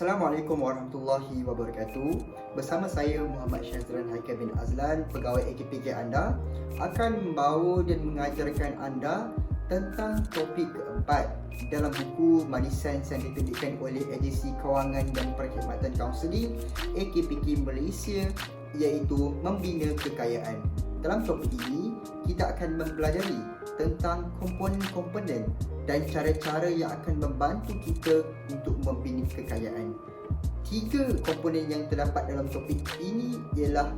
Assalamualaikum warahmatullahi wabarakatuh. Bersama saya Muhammad Syazran Haikal bin Azlan, pegawai AKPJ anda, akan membawa dan mengajarkan anda tentang topik keempat dalam buku Money Sense yang diterbitkan oleh Agensi Kewangan dan Perkhidmatan Kaunseling AKPK Malaysia, iaitu Membina Kekayaan. Dalam topik ini, kita akan mempelajari tentang komponen-komponen dan cara-cara yang akan membantu kita untuk membina kekayaan. 3 komponen yang terdapat dalam topik ini ialah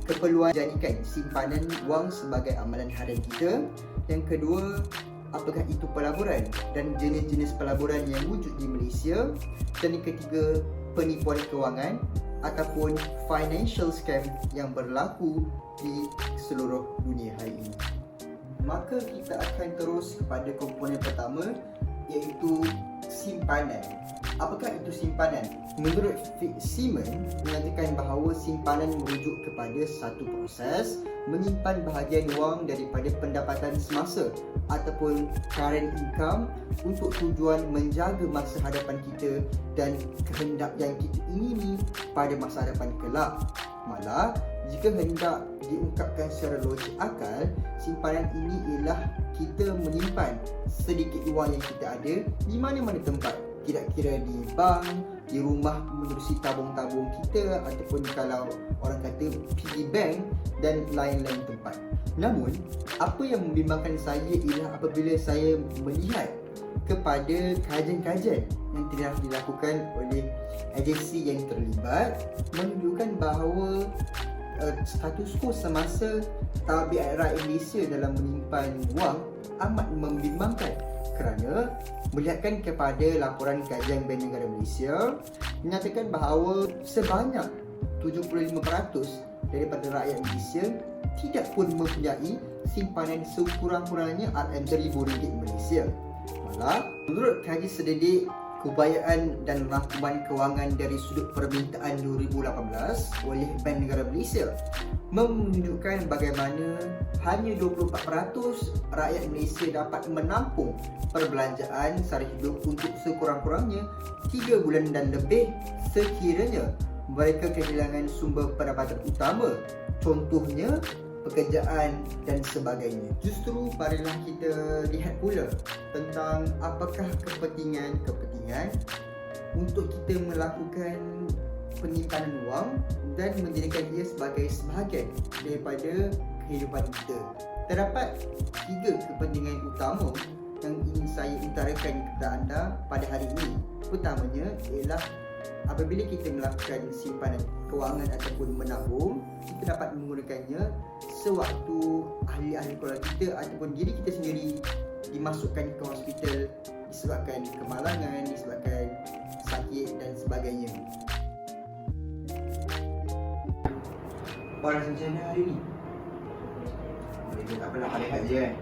keperluan jadikan simpanan wang sebagai amalan harian kita. Yang kedua, apakah itu pelaburan dan jenis-jenis pelaburan yang wujud di Malaysia. Dan yang ketiga, penipuan kewangan ataupun financial scam yang berlaku di seluruh dunia hari ini. Maka kita akan terus kepada komponen pertama, iaitu simpanan. Apakah itu simpanan? Menurut Fitzsimmons menyatakan bahawa simpanan merujuk kepada satu proses menyimpan bahagian wang daripada pendapatan semasa ataupun current income untuk tujuan menjaga masa hadapan kita dan kehendak yang kita ingini pada masa hadapan kelak. Malah, jika hendak diungkapkan secara logik akal, simpanan ini ialah kita menyimpan sedikit wang yang kita ada di mana-mana tempat. Tidak kira di bank, di rumah menerusi tabung-tabung kita, ataupun kalau orang kata piggy bank dan lain-lain tempat. Namun, apa yang membimbangkan saya ialah apabila saya melihat kepada kajian-kajian yang telah dilakukan oleh agensi yang terlibat menunjukkan bahawa status quo semasa tabiat rakyat Malaysia dalam menyimpan wang amat membimbangkan, kerana melihatkan kepada laporan kajian Bank Negara Malaysia menyatakan bahawa sebanyak 75% daripada rakyat Malaysia tidak pun mempunyai simpanan sekurang-kurangnya RM1,000 Malaysia. Malah, menurut kaji sededik Keupayaan dan Rangkuman Kewangan dari Sudut Permintaan 2018 oleh Bank Negara Malaysia menunjukkan bagaimana hanya 24% rakyat Malaysia dapat menampung perbelanjaan sara hidup untuk sekurang-kurangnya 3 bulan dan lebih sekiranya mereka kehilangan sumber pendapatan utama, contohnya pekerjaan dan sebagainya. Justru marilah kita lihat pula tentang apakah kepentingan untuk kita melakukan penyimpanan wang dan menjadikan ia sebagai sebahagian daripada kehidupan kita. Terdapat 3 kepentingan utama yang ingin saya utarakan kepada anda pada hari ini. Pertamanya ialah apabila kita melakukan simpanan kewangan ataupun menabung, kita dapat menggunakannya sewaktu ahli-ahli keluarga kita ataupun diri kita sendiri dimasukkan ke hospital disebabkan kemalangan, disebabkan sakit dan sebagainya. Apa rasa macam mana hari ni? Tak apalah, rehat je kan.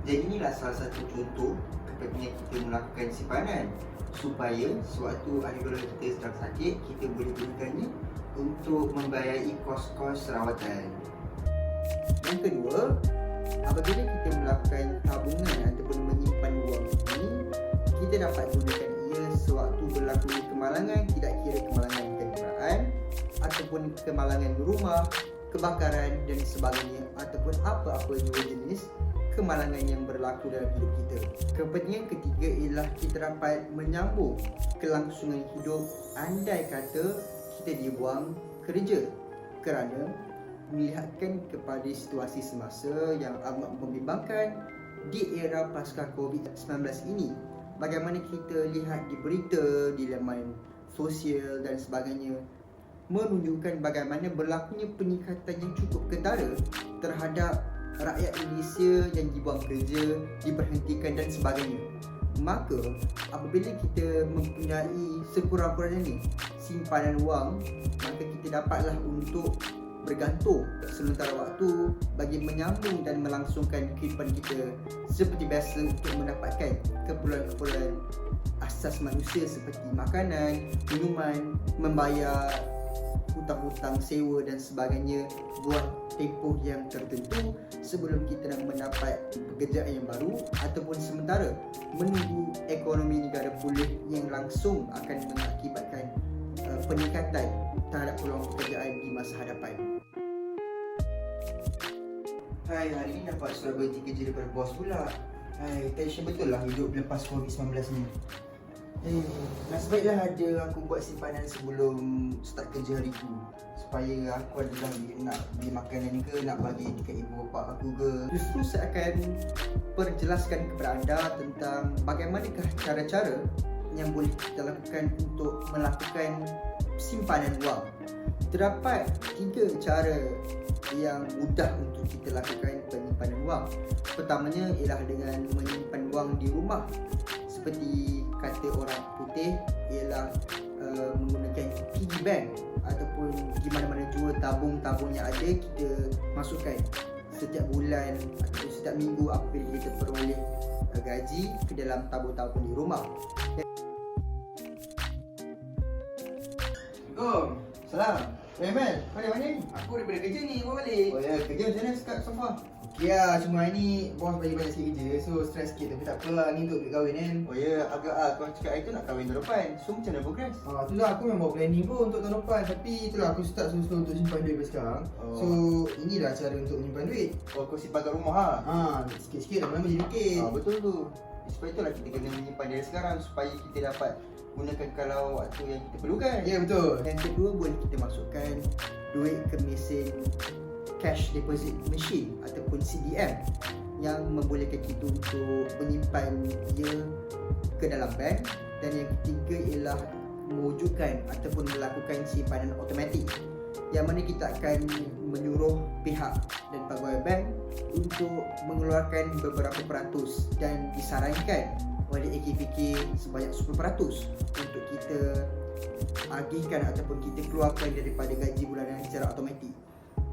Jadi inilah salah satu contoh kepentingan kita melakukan simpanan supaya sewaktu ahli keluarga kita sedang sakit, kita boleh gunakannya untuk membayari kos-kos rawatan. Yang kedua, apabila kita melakukan tabungan ataupun menyimpan wang ini, kita dapat gunakan ia sewaktu berlaku kemalangan, tidak kira kemalangan kenderaan ataupun kemalangan rumah, kebakaran dan sebagainya, ataupun apa-apa jua jenis kemalangan yang berlaku dalam hidup kita. Kepentingan ketiga ialah kita dapat menyambung kelangsungan hidup andai kata kita dibuang kerja, kerana melihatkan kepada situasi semasa yang amat membimbangkan di era pasca COVID-19 ini. Bagaimana kita lihat di berita, di laman sosial dan sebagainya, menunjukkan bagaimana berlakunya peningkatan yang cukup ketara terhadap rakyat Malaysia yang dibuang kerja, diberhentikan dan sebagainya. Maka apabila kita mempunyai sekurang-kurangnya simpanan wang, maka kita dapatlah untuk bergantung sementara waktu bagi menyambung dan melangsungkan kehidupan kita seperti biasa untuk mendapatkan keperluan-keperluan asas manusia seperti makanan, minuman, membayar hutang-hutang sewa dan sebagainya buat tempoh yang tertentu sebelum kita nak mendapat pekerjaan yang baru ataupun sementara menunggu ekonomi negara pulih yang langsung akan mengakibatkan peningkatan terhadap peluang pekerjaan di masa hadapan. Hai, hari ni dapat surat berhenti kerja daripada bos pula. Hai, tension betul lah hidup lepas COVID-19 ni. Nasib baiklah ada aku buat simpanan sebelum start kerja hari tu, supaya aku ada lagi nak beli makanan ni ke, nak bagi dekat ibu bapa aku ke. Justru saya akan perjelaskan kepada anda tentang bagaimanakah cara-cara yang boleh kita lakukan untuk melakukan simpanan wang. Terdapat 3 cara yang mudah untuk kita lakukan penyimpanan wang. Pertamanya ialah dengan menyimpan wang di rumah. Seperti kata orang putih ialah menggunakan piggy bank, ataupun di mana-mana jua tabung-tabung yang ada kita masukkan setiap bulan atau setiap minggu apabila kita peroleh gaji ke dalam tabung-tabung di rumah. Assalamualaikum. Salam. Mel, kau dari mana ni? Aku daripada kerja ni, bawa balik. Oh ya, kerja macam mana sekarang so far? Okey lah, cuma hari ni bos bagi banyak sikit kerja, so stress sikit. Tapi tak apalah, ni untuk duit kahwin kan. Oh ya, agak kau cakap hari tu nak kahwin tahun depan. So macam mana progress? Tu lah, aku memang buat planning pun untuk tahun depan. Tapi itulah, aku start slow-slow untuk simpan duit daripada sekarang. So, inilah cara untuk menyimpan duit. Oh, kau simpan kat rumah ha? Sikit-sikit lama-lama jadi dikit. Betul tu. Sebab itulah kita kena menyimpan dari sekarang supaya kita dapat gunakan kalau waktu yang kita perlukan. Ya, betul. Yang kedua, boleh kita masukkan duit ke mesin cash deposit machine ataupun CDM yang membolehkan kita untuk menyimpan ia ke dalam bank. Dan yang ketiga ialah mewujudkan ataupun melakukan simpanan automatik, yang mana kita akan menyuruh pihak dan pegawai bank untuk mengeluarkan beberapa peratus, dan disarankan oleh AKPK sebanyak 10% untuk kita agihkan ataupun kita keluarkan daripada gaji bulanan secara automatik.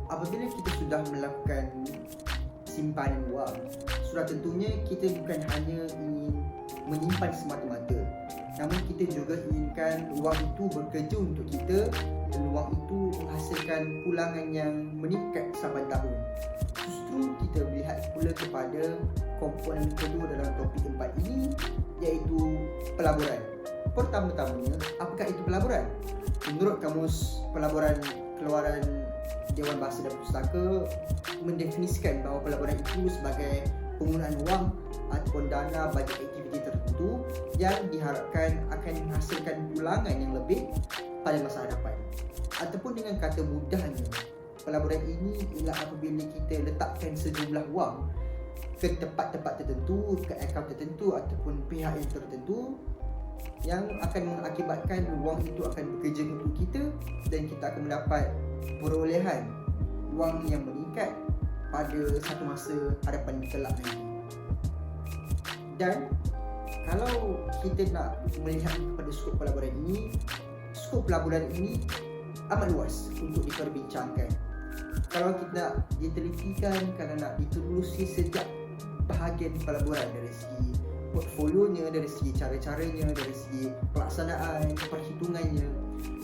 Apabila kita sudah melakukan simpanan wang, sudah tentunya kita bukan hanya ingin menyimpan semata-mata, namun kita juga inginkan wang itu bekerja untuk kita dan wang itu menghasilkan pulangan yang meningkat sampai tahun. Justru kita melihat pula kepada komponen kedua dalam topik 4 ini, iaitu pelaburan. Pertama-tamanya, apakah itu pelaburan? Menurut Kamus Pelaburan Keluaran Dewan Bahasa dan Pustaka mendefinisikan bahawa pelaburan itu sebagai penggunaan wang ataupun dana bagi aktiviti tertentu yang diharapkan akan menghasilkan pulangan yang lebih pada masa hadapan. Ataupun dengan kata mudahnya, pelaburan ini ialah apabila kita letakkan sejumlah wang ke tempat-tempat tertentu, ke akaun tertentu ataupun pihak yang tertentu, yang akan mengakibatkan wang itu akan bekerja untuk kita dan kita akan mendapat perolehan wang yang meningkat pada satu masa hadapan kelak nanti. Dan kalau kita nak melihat kepada skop pelaburan ini, skop pelaburan ini amat luas untuk diperbincangkan. Kalau kita nak ditelitikan, kalau nak ditelusuri setiap bahagian pelaburan, dari segi portfolionya, dari segi cara-caranya, dari segi pelaksanaan, perhitungannya,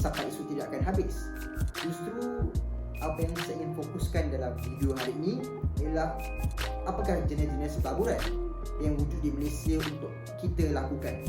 sampai isu tidak akan habis. Justru apa yang saya ingin fokuskan dalam video hari ini ialah apakah jenis-jenis pelaburan yang wujud di Malaysia untuk kita lakukan.